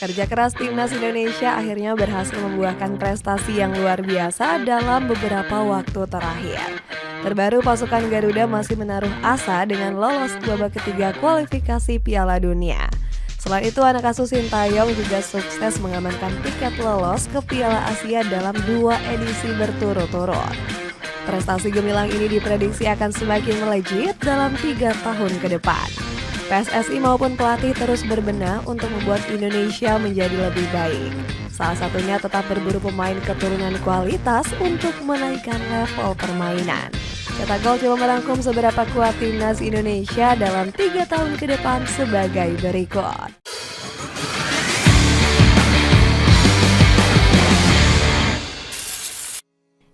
Kerja keras timnas Indonesia akhirnya berhasil membuahkan prestasi yang luar biasa dalam beberapa waktu terakhir. Terbaru pasukan Garuda masih menaruh asa dengan lolos ke babak ketiga kualifikasi Piala Dunia. Selain itu, anak asuh Sintayong juga sukses mengamankan tiket lolos ke Piala Asia dalam 2 edisi berturut-turut. Prestasi gemilang ini diprediksi akan semakin melejit dalam 3 tahun ke depan. PSSI maupun pelatih terus berbenah untuk membuat Indonesia menjadi lebih baik. Salah satunya tetap berburu pemain keturunan kualitas untuk menaikkan level permainan. Cetak Gol coba merangkum seberapa kuat timnas Indonesia dalam 3 tahun ke depan sebagai berikut.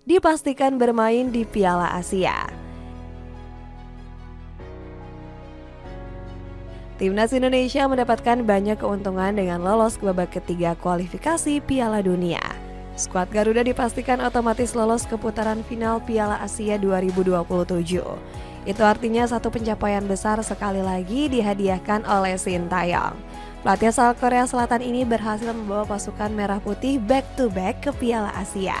Dipastikan bermain di Piala Asia. Timnas Indonesia mendapatkan banyak keuntungan dengan lolos ke babak ketiga kualifikasi Piala Dunia. Skuad Garuda dipastikan otomatis lolos ke putaran final Piala Asia 2027. Itu artinya satu pencapaian besar sekali lagi dihadiahkan oleh Sintayong. Pelatih asal Korea Selatan ini berhasil membawa pasukan merah putih back-to-back ke Piala Asia.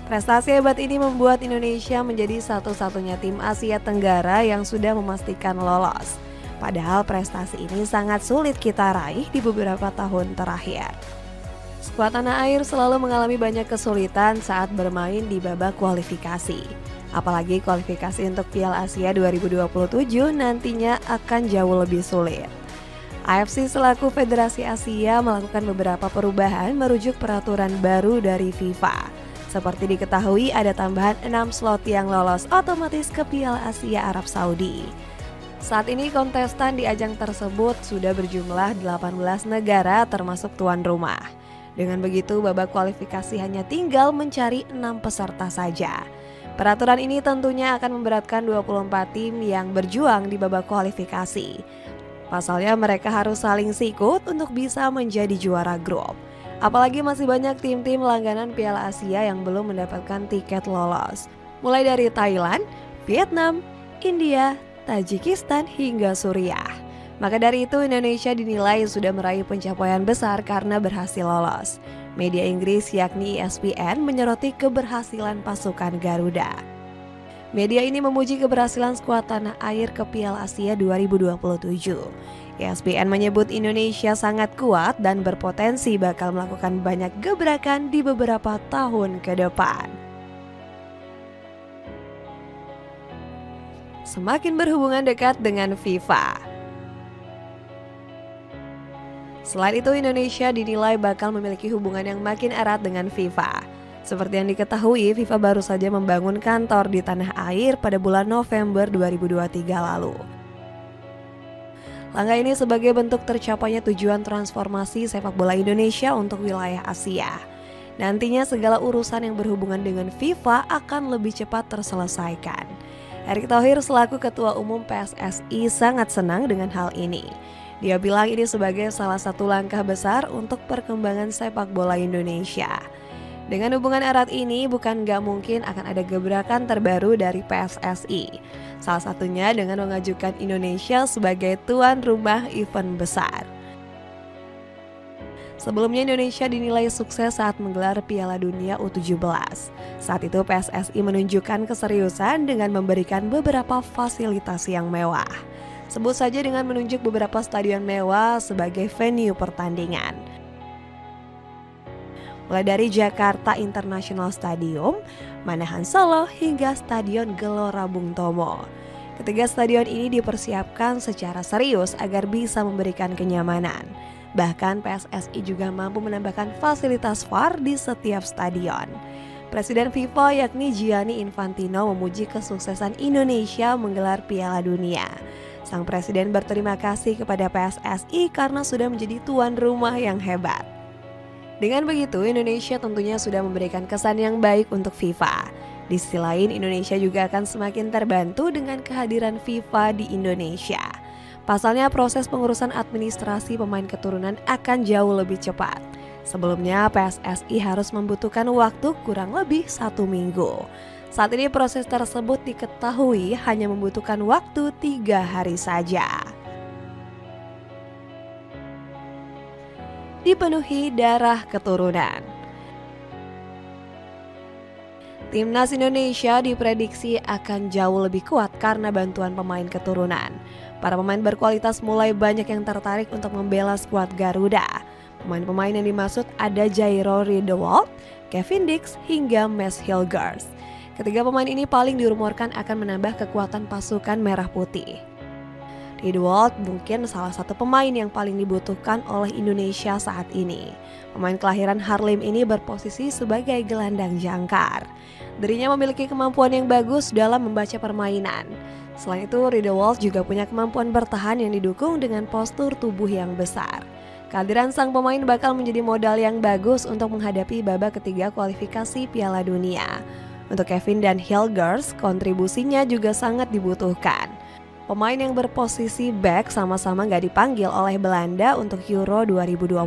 Prestasi hebat ini membuat Indonesia menjadi satu-satunya tim Asia Tenggara yang sudah memastikan lolos. Padahal prestasi ini sangat sulit kita raih di beberapa tahun terakhir. Skuad tanah air selalu mengalami banyak kesulitan saat bermain di babak kualifikasi. Apalagi kualifikasi untuk Piala Asia 2027 nantinya akan jauh lebih sulit. AFC selaku Federasi Asia melakukan beberapa perubahan merujuk peraturan baru dari FIFA. Seperti diketahui ada tambahan 6 slot yang lolos otomatis ke Piala Asia Arab Saudi. Saat ini kontestan di ajang tersebut sudah berjumlah 18 negara termasuk tuan rumah. Dengan begitu babak kualifikasi hanya tinggal mencari 6 peserta saja. Peraturan ini tentunya akan memberatkan 24 tim yang berjuang di babak kualifikasi. Pasalnya mereka harus saling sikut untuk bisa menjadi juara grup. Apalagi masih banyak tim-tim langganan Piala Asia yang belum mendapatkan tiket lolos. Mulai dari Thailand, Vietnam, India, Tajikistan hingga Suriah. Maka dari itu Indonesia dinilai sudah meraih pencapaian besar karena berhasil lolos. Media Inggris yakni ESPN menyoroti keberhasilan pasukan Garuda. Media ini memuji keberhasilan skuad tanah air ke Piala Asia 2027. ESPN menyebut Indonesia sangat kuat dan berpotensi bakal melakukan banyak gebrakan di beberapa tahun ke depan. Semakin berhubungan dekat dengan FIFA. Selain itu, Indonesia dinilai bakal memiliki hubungan yang makin erat dengan FIFA. Seperti yang diketahui, FIFA baru saja membangun kantor di tanah air pada bulan November 2023 lalu. Langkah ini sebagai bentuk tercapainya tujuan transformasi sepak bola Indonesia untuk wilayah Asia. Nantinya segala urusan yang berhubungan dengan FIFA akan lebih cepat terselesaikan. Erick Thohir selaku Ketua Umum PSSI sangat senang dengan hal ini. Dia bilang ini sebagai salah satu langkah besar untuk perkembangan sepak bola Indonesia. Dengan hubungan erat ini bukan gak mungkin akan ada gebrakan terbaru dari PSSI. Salah satunya dengan mengajukan Indonesia sebagai tuan rumah event besar. Sebelumnya Indonesia dinilai sukses saat menggelar Piala Dunia U17. Saat itu PSSI menunjukkan keseriusan dengan memberikan beberapa fasilitas yang mewah. Sebut saja dengan menunjuk beberapa stadion mewah sebagai venue pertandingan. Mulai dari Jakarta International Stadium, Manahan Solo hingga Stadion Gelora Bung Tomo. Ketiga stadion ini dipersiapkan secara serius agar bisa memberikan kenyamanan. Bahkan PSSI juga mampu menambahkan fasilitas VAR di setiap stadion. Presiden FIFA yakni Gianni Infantino memuji kesuksesan Indonesia menggelar Piala Dunia. Sang presiden berterima kasih kepada PSSI karena sudah menjadi tuan rumah yang hebat. Dengan begitu, Indonesia tentunya sudah memberikan kesan yang baik untuk FIFA. Di sisi lain, Indonesia juga akan semakin terbantu dengan kehadiran FIFA di Indonesia. Pasalnya proses pengurusan administrasi pemain keturunan akan jauh lebih cepat. Sebelumnya PSSI harus membutuhkan waktu kurang lebih 1 minggu. Saat ini proses tersebut diketahui hanya membutuhkan waktu 3 hari saja. dipenuhi darah keturunan. Timnas Indonesia diprediksi akan jauh lebih kuat karena bantuan pemain keturunan. Para pemain berkualitas mulai banyak yang tertarik untuk membela skuad Garuda. Pemain-pemain yang dimaksud ada Jairo Riedewald, Kevin Dix, hingga Mads Hilgers. Ketiga pemain ini paling dirumorkan akan menambah kekuatan pasukan merah putih. Riedewald mungkin salah satu pemain yang paling dibutuhkan oleh Indonesia saat ini. Pemain kelahiran Haarlem ini berposisi sebagai gelandang jangkar. Dirinya memiliki kemampuan yang bagus dalam membaca permainan. Selain itu, Riedewald juga punya kemampuan bertahan yang didukung dengan postur tubuh yang besar. Kehadiran sang pemain bakal menjadi modal yang bagus untuk menghadapi babak ketiga kualifikasi Piala Dunia. Untuk Kevin dan Hilgers, kontribusinya juga sangat dibutuhkan. Pemain yang berposisi back sama-sama nggak dipanggil oleh Belanda untuk Euro 2024.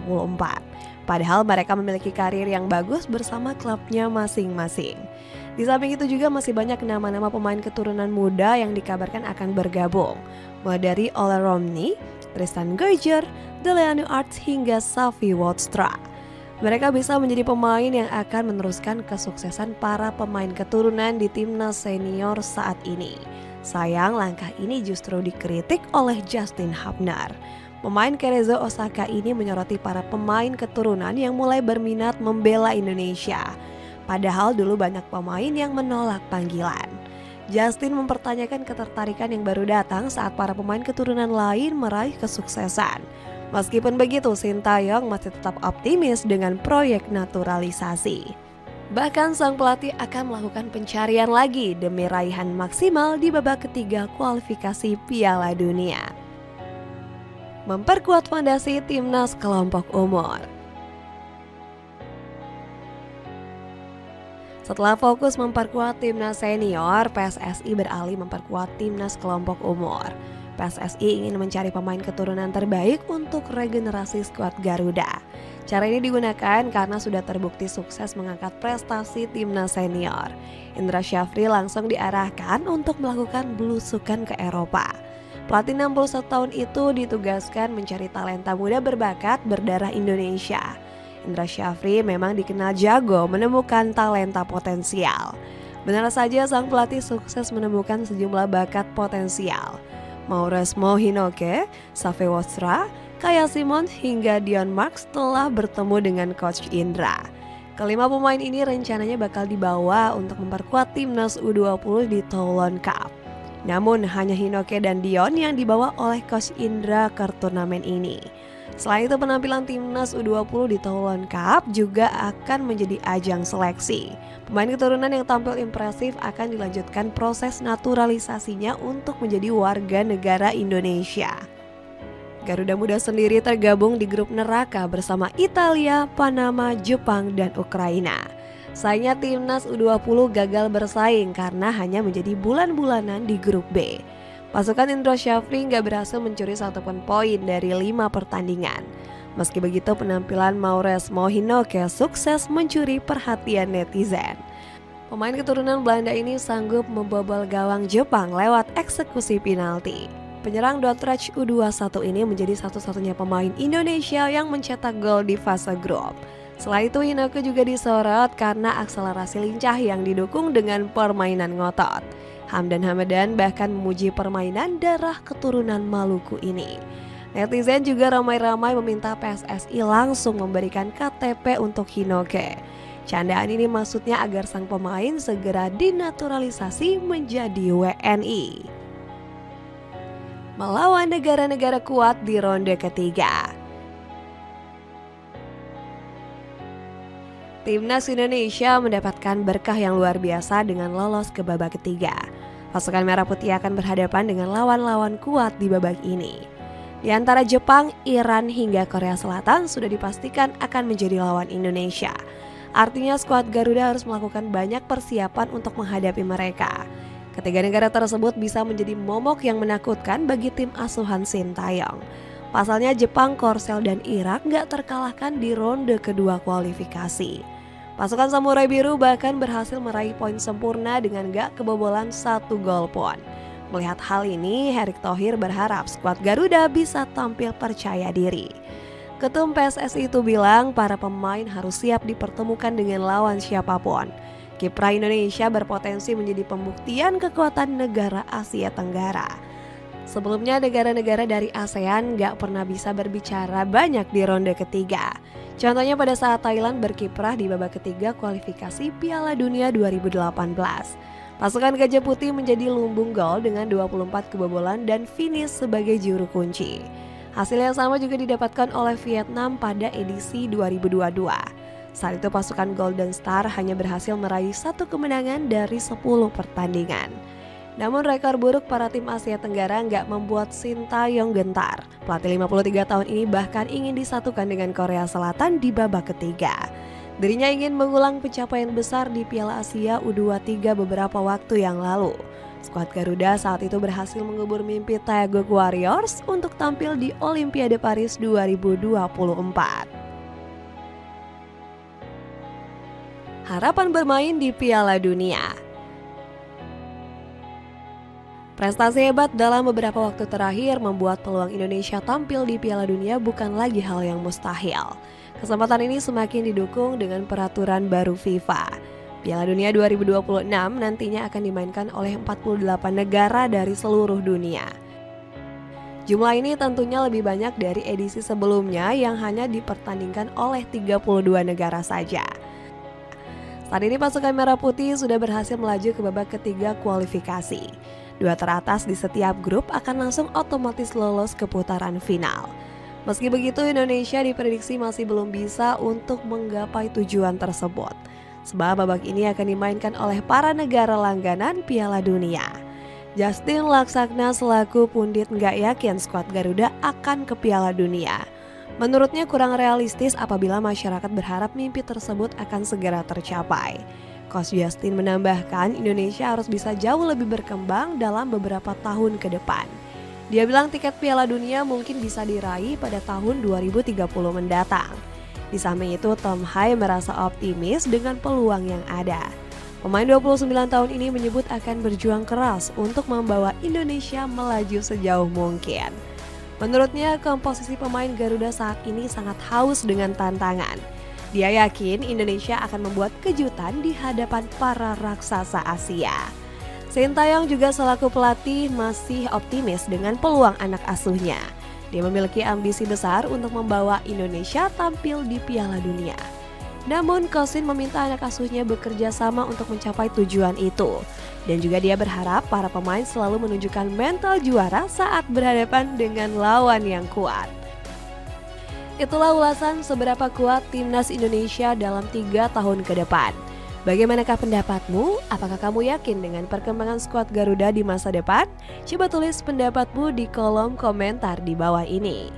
Padahal mereka memiliki karir yang bagus bersama klubnya masing-masing. Di samping itu juga masih banyak nama-nama pemain keturunan muda yang dikabarkan akan bergabung. Mulai dari Ole Romney, Tristan Geuger, Deleanu Arts hingga Safi Woodstra. Mereka bisa menjadi pemain yang akan meneruskan kesuksesan para pemain keturunan di timnas senior saat ini. Sayang langkah ini justru dikritik oleh Justin Hubner. Pemain Cerezo Osaka ini menyoroti para pemain keturunan yang mulai berminat membela Indonesia. Padahal dulu banyak pemain yang menolak panggilan. Justin mempertanyakan ketertarikan yang baru datang saat para pemain keturunan lain meraih kesuksesan. Meskipun begitu, Sintayong masih tetap optimis dengan proyek naturalisasi. Bahkan sang pelatih akan melakukan pencarian lagi demi raihan maksimal di babak ketiga kualifikasi Piala Dunia. Memperkuat fondasi timnas kelompok umur. Setelah fokus memperkuat timnas senior, PSSI beralih memperkuat timnas kelompok umur. PSSI ingin mencari pemain keturunan terbaik untuk regenerasi skuad Garuda. Cara ini digunakan karena sudah terbukti sukses mengangkat prestasi timnas senior. Indra Syafri langsung diarahkan untuk melakukan belusukan ke Eropa. Pelatih 61 tahun itu ditugaskan mencari talenta muda berbakat berdarah Indonesia. Indra Syafri memang dikenal jago menemukan talenta potensial. Benar saja sang pelatih sukses menemukan sejumlah bakat potensial. Mauresmo Hinoke, Safi Woodstra, Kaya Simon hingga Dion Marks telah bertemu dengan Coach Indra. Kelima pemain ini rencananya bakal dibawa untuk memperkuat timnas U20 di Toulon Cup. Namun hanya Hinoke dan Dion yang dibawa oleh Coach Indra ke turnamen ini. Selain itu penampilan timnas U20 di Toulon Cup juga akan menjadi ajang seleksi. Pemain keturunan yang tampil impresif akan dilanjutkan proses naturalisasinya untuk menjadi warga negara Indonesia. Garuda Muda sendiri tergabung di grup neraka bersama Italia, Panama, Jepang, dan Ukraina. Sayangnya timnas U20 gagal bersaing karena hanya menjadi bulan-bulanan di grup B. Pasukan Indra Syafri nggak berhasil mencuri satupun poin dari 5 pertandingan. Meski begitu penampilan Mauresmo Hinoke sukses mencuri perhatian netizen. Pemain keturunan Belanda ini sanggup membobol gawang Jepang lewat eksekusi penalti. Penyerang Dordrecht U21 ini menjadi satu-satunya pemain Indonesia yang mencetak gol di fase grup. Selain itu Hinoke juga disorot karena akselerasi lincah yang didukung dengan permainan ngotot. Hamdan Hamadan bahkan memuji permainan darah keturunan Maluku ini. Netizen juga ramai-ramai meminta PSSI langsung memberikan KTP untuk Hinoke. Candaan ini maksudnya agar sang pemain segera dinaturalisasi menjadi WNI. Melawan negara-negara kuat di ronde ketiga. Timnas Indonesia mendapatkan berkah yang luar biasa dengan lolos ke babak ketiga. Pasukan Merah Putih akan berhadapan dengan lawan-lawan kuat di babak ini. Di antara Jepang, Iran hingga Korea Selatan sudah dipastikan akan menjadi lawan Indonesia. Artinya skuad Garuda harus melakukan banyak persiapan untuk menghadapi mereka. Ketiga negara tersebut bisa menjadi momok yang menakutkan bagi tim asuhan Sintayong. Pasalnya Jepang, Korsel, dan Irak gak terkalahkan di ronde kedua kualifikasi. Pasukan Samurai Biru bahkan berhasil meraih poin sempurna dengan gak kebobolan 1 gol pun. Melihat hal ini, Erick Thohir berharap skuad Garuda bisa tampil percaya diri. Ketum PSSI itu bilang para pemain harus siap dipertemukan dengan lawan siapapun. Kiprah Indonesia berpotensi menjadi pembuktian kekuatan negara Asia Tenggara. Sebelumnya negara-negara dari ASEAN gak pernah bisa berbicara banyak di ronde ketiga. Contohnya pada saat Thailand berkiprah di babak ketiga kualifikasi Piala Dunia 2018. Pasukan Gajah Putih menjadi lumbung gol dengan 24 kebobolan dan finish sebagai juru kunci. Hasil yang sama juga didapatkan oleh Vietnam pada edisi 2022. Saat itu pasukan Golden Star hanya berhasil meraih 1 kemenangan dari 10 pertandingan. Namun rekor buruk para tim Asia Tenggara nggak membuat Sintayong gentar. Pelatih 53 tahun ini bahkan ingin disatukan dengan Korea Selatan di babak ketiga. Dirinya ingin mengulang pencapaian besar di Piala Asia U23 beberapa waktu yang lalu. Skuad Garuda saat itu berhasil mengubur mimpi Taeguk Warriors untuk tampil di Olimpiade Paris 2024. Harapan bermain di Piala Dunia. Prestasi hebat dalam beberapa waktu terakhir membuat peluang Indonesia tampil di Piala Dunia bukan lagi hal yang mustahil. Kesempatan ini semakin didukung dengan peraturan baru FIFA. Piala Dunia 2026 nantinya akan dimainkan oleh 48 negara dari seluruh dunia. Jumlah ini tentunya lebih banyak dari edisi sebelumnya yang hanya dipertandingkan oleh 32 negara saja. Saat ini pasukan Merah Putih sudah berhasil melaju ke babak ketiga kualifikasi. 2 teratas di setiap grup akan langsung otomatis lolos ke putaran final. Meski begitu, Indonesia diprediksi masih belum bisa untuk menggapai tujuan tersebut. Sebab babak ini akan dimainkan oleh para negara langganan Piala Dunia. Justin Laksana selaku pundit nggak yakin skuad Garuda akan ke Piala Dunia. Menurutnya kurang realistis apabila masyarakat berharap mimpi tersebut akan segera tercapai. Coach Justin menambahkan Indonesia harus bisa jauh lebih berkembang dalam beberapa tahun ke depan. Dia bilang tiket Piala Dunia mungkin bisa diraih pada tahun 2030 mendatang. Di samping itu, Tom Hai merasa optimis dengan peluang yang ada. Pemain 29 tahun ini menyebut akan berjuang keras untuk membawa Indonesia melaju sejauh mungkin. Menurutnya, komposisi pemain Garuda saat ini sangat haus dengan tantangan. Dia yakin Indonesia akan membuat kejutan di hadapan para raksasa Asia. Sintayong juga selaku pelatih masih optimis dengan peluang anak asuhnya. Dia memiliki ambisi besar untuk membawa Indonesia tampil di Piala Dunia. Namun, Kosin meminta anak asuhnya bekerja sama untuk mencapai tujuan itu. Dan juga dia berharap para pemain selalu menunjukkan mental juara saat berhadapan dengan lawan yang kuat. Itulah ulasan seberapa kuat Timnas Indonesia dalam 3 tahun ke depan. Bagaimanakah pendapatmu? Apakah kamu yakin dengan perkembangan skuad Garuda di masa depan? Coba tulis pendapatmu di kolom komentar di bawah ini.